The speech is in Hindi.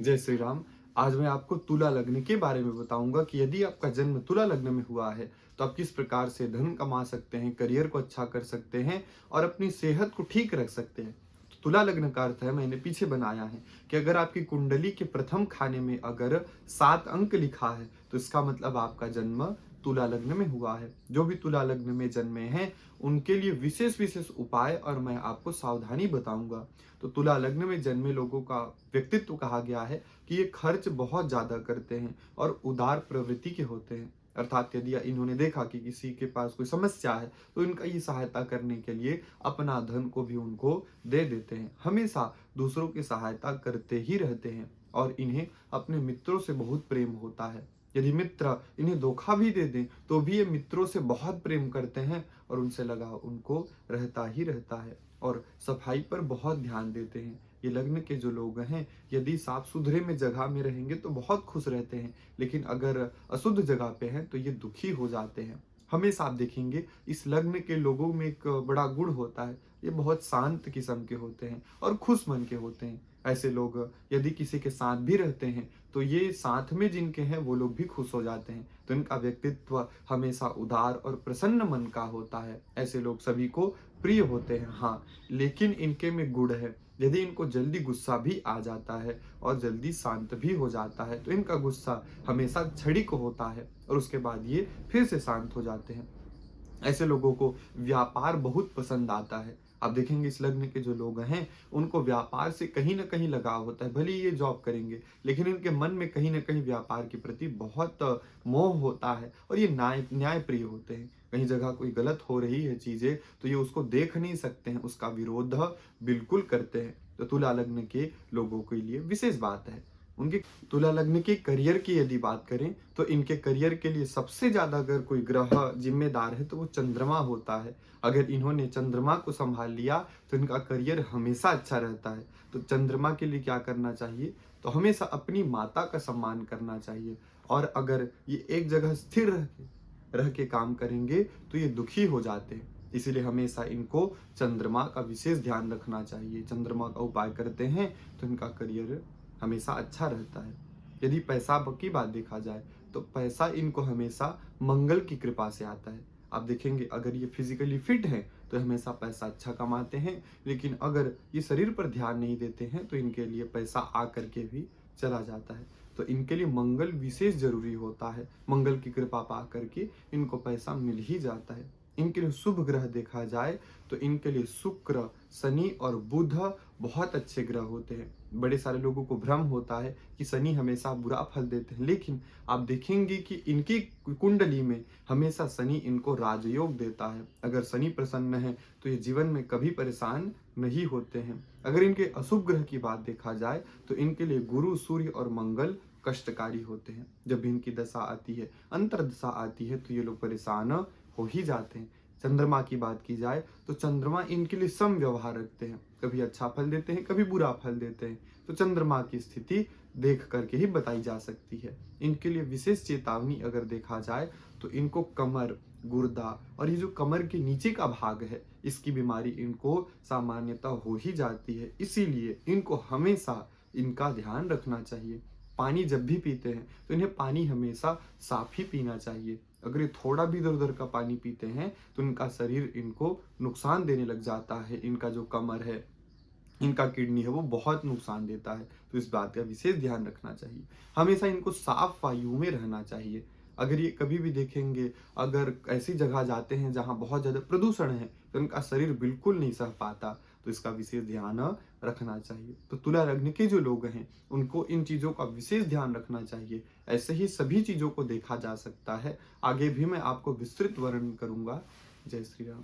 जय श्री राम। आज मैं आपको तुला लग्न के बारे में बताऊंगा कि यदि आपका जन्म तुला लग्न में हुआ है तो आप किस प्रकार से धन कमा सकते हैं, करियर को अच्छा कर सकते हैं और अपनी सेहत को ठीक रख सकते हैं। तो तुला लग्न का अर्थ है, मैंने पीछे बनाया है कि अगर आपकी कुंडली के प्रथम खाने में अगर 7 अंक लिखा है तो इसका मतलब आपका जन्म तुला लग्न में हुआ है। जो भी तुला लग्न में जन्मे हैं उनके लिए विशेष विशेष उपाय और मैं आपको सावधानी बताऊंगा। तो तुला लग्न में जन्मे लोगों का व्यक्तित्व कहा गया है कि ये खर्च बहुत ज्यादा करते हैं और उदार प्रवृत्ति के होते हैं। अर्थात यदि इन्होंने देखा कि किसी के पास कोई समस्या है तो इनका ये सहायता करने के लिए अपना धन को भी उनको दे देते हैं। हमेशा दूसरों की सहायता करते ही रहते हैं और इन्हें अपने मित्रों से बहुत प्रेम होता है। यदि मित्र इन्हें धोखा भी दे दें तो भी ये मित्रों से बहुत प्रेम करते हैं और उनसे लगाव उनको रहता ही रहता है और सफाई पर बहुत ध्यान देते हैं। ये लग्न के जो लोग हैं यदि साफ सुथरे में जगह में रहेंगे तो बहुत खुश रहते हैं, लेकिन अगर अशुद्ध जगह पे हैं तो ये दुखी हो जाते हैं। हमेशा आप देखेंगे इस लग्न के लोगों में एक बड़ा गुण होता है, ये बहुत शांत किस्म के होते हैं और खुश मन के होते हैं। ऐसे लोग यदि किसी के साथ भी रहते हैं तो ये साथ में जिनके हैं वो लोग भी खुश हो जाते हैं। तो इनका व्यक्तित्व हमेशा उदार और प्रसन्न मन का होता है। ऐसे लोग सभी को प्रिय होते हैं। हाँ, लेकिन इनके में गुण है, यदि इनको जल्दी गुस्सा भी आ जाता है और जल्दी शांत भी हो जाता है तो इनका गुस्सा हमेशा क्षणिक होता है और उसके बाद ये फिर से शांत हो जाते हैं। ऐसे लोगों को व्यापार बहुत पसंद आता है। आप देखेंगे इस लग्न के जो लोग हैं उनको व्यापार से कहीं ना कहीं लगाव होता है। भले ही ये जॉब करेंगे लेकिन इनके मन में कहीं ना कहीं व्यापार के प्रति बहुत मोह होता है और ये न्याय प्रिय होते हैं। कहीं जगह कोई गलत हो रही है चीजें तो ये उसको देख नहीं सकते हैं, उसका विरोध बिल्कुल करते हैं। तो तुला लग्न के लोगों के लिए विशेष बात है। उनके तुला लग्न के करियर की यदि बात करें तो इनके करियर के लिए सबसे ज्यादा अगर कोई ग्रह जिम्मेदार है तो वो चंद्रमा होता है। अगर इन्होंने चंद्रमा को संभाल लिया तो इनका करियर हमेशा अच्छा रहता है। तो चंद्रमा के लिए क्या करना चाहिए, तो हमेशा अपनी माता का सम्मान करना चाहिए और अगर ये एक जगह स्थिर रह के काम करेंगे तो ये दुखी हो जाते हैं। इसीलिए हमेशा इनको चंद्रमा का विशेष ध्यान रखना चाहिए। चंद्रमा का उपाय करते हैं तो इनका करियर हमेशा अच्छा रहता है। यदि पैसा की बात देखा जाए तो पैसा इनको हमेशा मंगल की कृपा से आता है। आप देखेंगे अगर ये फिजिकली फिट हैं तो हमेशा पैसा अच्छा कमाते हैं, लेकिन अगर ये शरीर पर ध्यान नहीं देते हैं तो इनके लिए पैसा आ करके भी चला जाता है। तो इनके लिए मंगल विशेष जरूरी होता है। मंगल की कृपा पा करके इनको पैसा मिल ही जाता है। इनके लिए शुभ ग्रह देखा जाए तो इनके लिए शुक्र, शनि और बुध बहुत अच्छे ग्रह होते हैं। बड़े सारे लोगों को भ्रम होता है कि शनि हमेशा बुरा फल देते हैं, लेकिन आप देखेंगे कि इनकी कुंडली में हमेशा शनि इनको राजयोग देता है। अगर शनि प्रसन्न है तो ये जीवन में कभी परेशान नहीं होते हैं। अगर इनके अशुभ ग्रह की बात देखा जाए तो इनके लिए गुरु, सूर्य और मंगल कष्टकारी होते हैं। जब भी इनकी दशा आती है, अंतर दशा आती है, तो ये लोग परेशान हो ही जाते हैं। चंद्रमा की बात की जाए तो चंद्रमा इनके लिए सम व्यवहार रखते हैं, कभी अच्छा फल देते हैं, कभी बुरा फल देते हैं। तो चंद्रमा की स्थिति देख करके ही बताई जा सकती है। इनके लिए विशेष चेतावनी अगर देखा जाए तो इनको कमर, गुर्दा और ये जो कमर के नीचे का भाग है इसकी बीमारी इनको सामान्यतः हो ही जाती है। इसीलिए इनको हमेशा इनका ध्यान रखना चाहिए। पानी जब भी पीते हैं तो इन्हें पानी हमेशा साफ ही पीना चाहिए। अगर ये थोड़ा भी इधर उधर का पानी पीते हैं तो इनका शरीर इनको नुकसान देने लग जाता है। इनका जो कमर है, इनका किडनी है, वो बहुत नुकसान देता है। तो इस बात का विशेष ध्यान रखना चाहिए। हमेशा इनको साफ वायु में रहना चाहिए। अगर ये कभी भी देखेंगे, अगर ऐसी जगह जाते हैं जहां बहुत ज्यादा प्रदूषण है तो इनका शरीर बिल्कुल नहीं सह पाता। तो इसका विशेष ध्यान रखना चाहिए। तो तुला लग्न के जो लोग हैं उनको इन चीजों का विशेष ध्यान रखना चाहिए। ऐसे ही सभी चीजों को देखा जा सकता है। आगे भी मैं आपको विस्तृत वर्णन करूंगा। जय श्री राम।